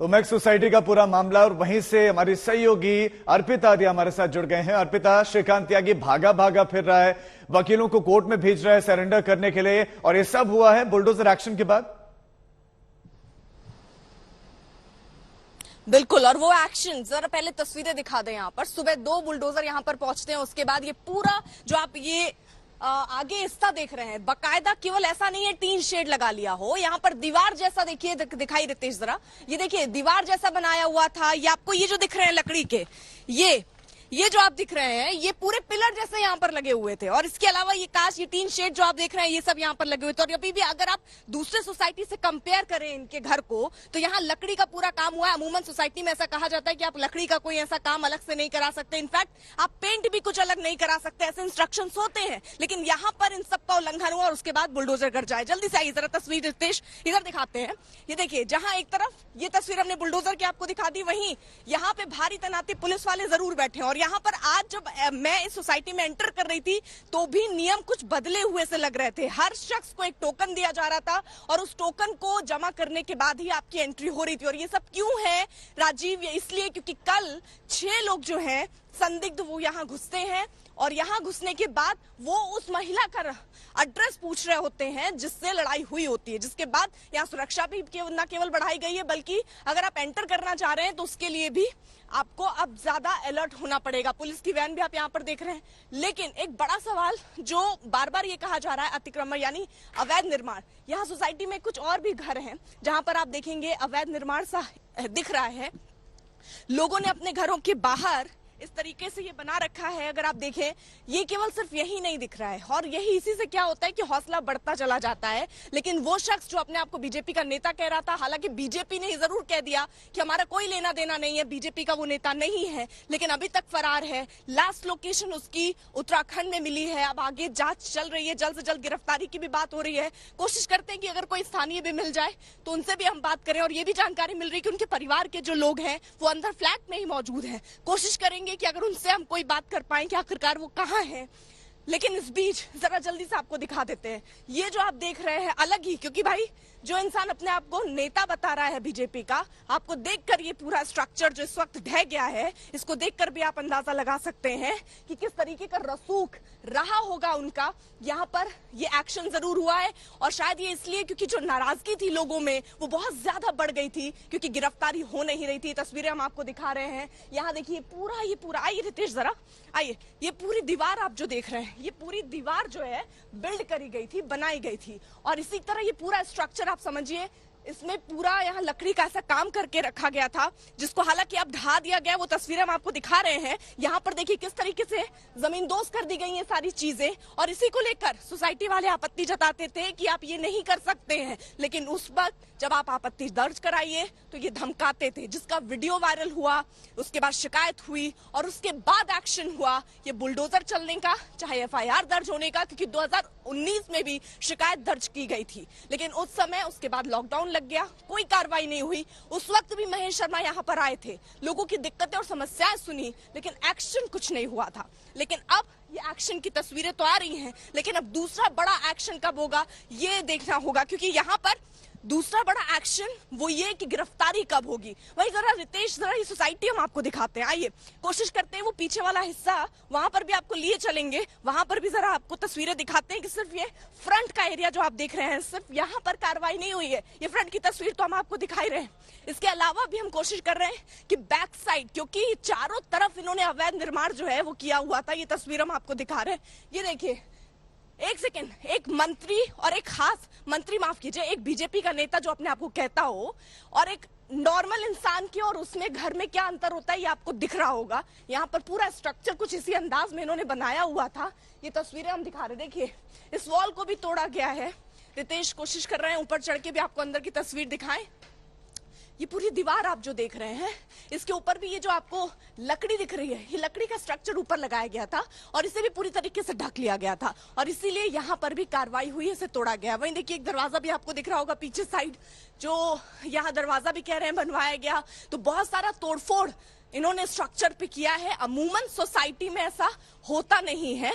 तो max society का पूरा मामला और वहीं से हमारी सहयोगी अर्पिता आदि हमारे साथ जुड़ गए हैं। अर्पिता, श्रीकांत त्यागी भागा भागा फिर रहा है, वकीलों को कोर्ट में भेज रहा है सरेंडर करने के लिए, और ये सब हुआ है बुलडोजर एक्शन के बाद। बिल्कुल, और वो एक्शन जरा पहले तस्वीरें दिखा दें। यहाँ पर सुबह 2 बुलडोजर यहाँ पर पहुंचते हैं, उसके बाद ये पूरा जो आप ये आगे हिस्सा देख रहे हैं, बकायदा केवल ऐसा नहीं है टीन शेड लगा लिया हो, यहाँ पर दीवार जैसा देखिए दिखाई रितेश जरा, ये देखिए दीवार जैसा बनाया हुआ था। ये आपको ये जो दिख रहे हैं लकड़ी के, ये जो आप दिख रहे हैं ये पूरे पिलर जैसे यहाँ पर लगे हुए थे, और इसके अलावा ये कांच, ये टीन शेड जो आप देख रहे हैं ये सब यहाँ पर लगे हुए थे। और अभी भी अगर आप दूसरे सोसाइटी से कंपेयर करें इनके घर को, तो यहाँ लकड़ी का पूरा काम हुआ है। अमूमन सोसाइटी में ऐसा कहा जाता है कि आप लकड़ी का कोई ऐसा काम अलग से नहीं करा सकते, इनफैक्ट आप पेंट भी कुछ अलग नहीं करा सकते, ऐसे इंस्ट्रक्शन होते हैं। लेकिन यहाँ पर इन सबका उल्लंघन हुआ और उसके बाद बुलडोजर कर जाए। जल्दी से आइए जरा तस्वीर रितेश इधर दिखाते हैं। ये देखिए, जहां एक तरफ ये तस्वीर हमने बुलडोजर की आपको दिखा दी, वहीं यहाँ पे भारी तैनाती पुलिस वाले जरूर बैठे हैं। और यहाँ पर आज जब मैं इस सोसाइटी में एंटर कर रही थी तो भी नियम कुछ बदले हुए से लग रहे थे। हर शख्स को एक टोकन दिया जा रहा था और उस टोकन को जमा करने के बाद ही आपकी एंट्री हो रही थी। और ये सब क्यों है राजीव? ये इसलिए क्योंकि कल 6 लोग जो हैं संदिग्ध वो यहाँ घुसते हैं, और यहाँ घुसने के बाद वो उस महिला का एड्रेस पूछ रहे होते हैं जिससे लड़ाई हुई होती है, जिसके बाद यहाँ सुरक्षा भी न केवल बढ़ाई गई है, बल्कि अगर आप एंटर करना चाह रहे हैं तो उसके लिए भी आपको अब ज्यादा अलर्ट होना पड़ेगा। पुलिस की वैन भी आप यहाँ पर देख रहे हैं। लेकिन एक बड़ा सवाल जो बार बार ये कहा जा रहा है, अतिक्रमण यानी अवैध निर्माण। यहाँ सोसाइटी में कुछ और भी घर हैं जहां पर आप देखेंगे अवैध निर्माण सा दिख रहा है। लोगों ने अपने घरों के बाहर इस तरीके से ये बना रखा है। अगर आप देखें, ये केवल सिर्फ यही नहीं दिख रहा है, और यही इसी से क्या होता है कि हौसला बढ़ता चला जाता है। लेकिन वो शख्स जो अपने आप को बीजेपी का नेता कह रहा था, हालांकि बीजेपी ने जरूर कह दिया कि हमारा कोई लेना देना नहीं है, बीजेपी का वो नेता नहीं है, लेकिन अभी तक फरार है। लास्ट लोकेशन उसकी उत्तराखंड में मिली है। अब आगे जांच चल रही है, जल्द से जल्द गिरफ्तारी की भी बात हो रही है। कोशिश करते हैं कि अगर कोई स्थानीय भी मिल जाए तो उनसे भी हम बात करें। और ये भी जानकारी मिल रही है कि उनके परिवार के जो लोग हैं वो अंदर फ्लैट में ही मौजूद हैं। कोशिश करेंगे कि अगर उनसे हम कोई बात कर पाए कि आखिरकार वो कहाँ हैं। लेकिन इस बीच जरा जल्दी से आपको दिखा देते हैं, ये जो आप देख रहे हैं अलग ही, क्योंकि भाई जो इंसान अपने आप को नेता बता रहा है बीजेपी का, आपको देखकर ये पूरा स्ट्रक्चर जो इस वक्त ढह गया है, इसको देखकर भी आप अंदाजा लगा सकते हैं कि किस तरीके का रसूख रहा होगा उनका। यहाँ पर ये एक्शन जरूर हुआ है, और शायद ये इसलिए क्योंकि जो नाराजगी थी लोगों में वो बहुत ज्यादा बढ़ गई थी, क्योंकि गिरफ्तारी हो नहीं रही थी। तस्वीरें हम आपको दिखा रहे हैं। यहाँ देखिए ये पूरा आइए रितेश जरा आइए, ये पूरी दीवार आप जो देख रहे हैं, ये पूरी दीवार जो है बिल्ड करी गई थी, बनाई गई थी। और इसी तरह ये पूरा स्ट्रक्चर आप समझिए, इसमें पूरा यहाँ लकड़ी का ऐसा काम करके रखा गया था, जिसको हालांकि अब ढा दिया गया। वो तस्वीरें हम आपको दिखा रहे हैं। यहाँ पर देखिए किस तरीके से जमींदोज कर दी गई हैं सारी चीजें, और इसी को लेकर सोसाइटी वाले आपत्ति जताते थे कि आप ये नहीं कर सकते हैं। लेकिन उस वक्त जब आप आपत्ति दर्ज कराइए तो ये धमकाते थे, जिसका वीडियो वायरल हुआ, उसके बाद शिकायत हुई और उसके बाद एक्शन हुआ ये बुलडोजर चलने का, चाहे FIR दर्ज होने का, क्योंकि 2019 में भी शिकायत दर्ज की गई थी। लेकिन उस समय उसके बाद लॉकडाउन लग गया, कोई कार्रवाई नहीं हुई। उस वक्त भी महेश शर्मा यहाँ पर आए थे, लोगों की दिक्कतें और समस्याएं सुनी, लेकिन एक्शन कुछ नहीं हुआ था। लेकिन अब ये एक्शन की तस्वीरें तो आ रही हैं, लेकिन अब दूसरा बड़ा एक्शन कब होगा ये देखना होगा, क्योंकि यहाँ पर दूसरा बड़ा एक्शन वो ये कि गिरफ्तारी कब होगी। वही जरा रितेश जरा ये सोसाइटी हम आपको दिखाते हैं। आइए कोशिश करते हैं वो पीछे वाला हिस्सा, वहां पर भी आपको लिए चलेंगे, वहां पर भी जरा आपको तस्वीरें दिखाते हैं कि सिर्फ ये फ्रंट का एरिया जो आप देख रहे हैं, सिर्फ यहाँ पर कार्रवाई नहीं हुई है। ये फ्रंट की तस्वीर तो हम आपको दिखाई रहे हैं, इसके अलावा भी हम कोशिश कर रहे हैं कि बैक साइड, क्योंकि चारों तरफ इन्होंने अवैध निर्माण जो है वो किया हुआ था। ये तस्वीर हम आपको दिखा रहे हैं। ये देखिए, एक सेकेंड, एक मंत्री और एक खास मंत्री, माफ कीजिए, एक बीजेपी का नेता जो अपने आप को कहता हो, और एक नॉर्मल इंसान के और उसमें घर में क्या अंतर होता है ये आपको दिख रहा होगा। यहाँ पर पूरा स्ट्रक्चर कुछ इसी अंदाज में इन्होंने बनाया हुआ था। ये तस्वीरें हम दिखा रहे, देखिए इस वॉल को भी तोड़ा गया है। रितेश कोशिश कर रहे हैं ऊपर चढ़ के भी आपको अंदर की तस्वीर दिखाएं। ये पूरी दीवार आप जो देख रहे हैं, इसके ऊपर भी ये जो आपको लकड़ी दिख रही है, ये लकड़ी का स्ट्रक्चर ऊपर लगाया गया था और इसे भी पूरी तरीके से ढक लिया गया था, और इसीलिए यहाँ पर भी कार्रवाई हुई, इसे तोड़ा गया। वहीं देखिए एक दरवाजा भी आपको दिख रहा होगा पीछे साइड, जो यहाँ दरवाजा भी कह रहे हैं बनवाया गया। तो बहुत सारा तोड़फोड़ इन्होंने स्ट्रक्चर पे किया है। अमूमन सोसाइटी में ऐसा होता नहीं है।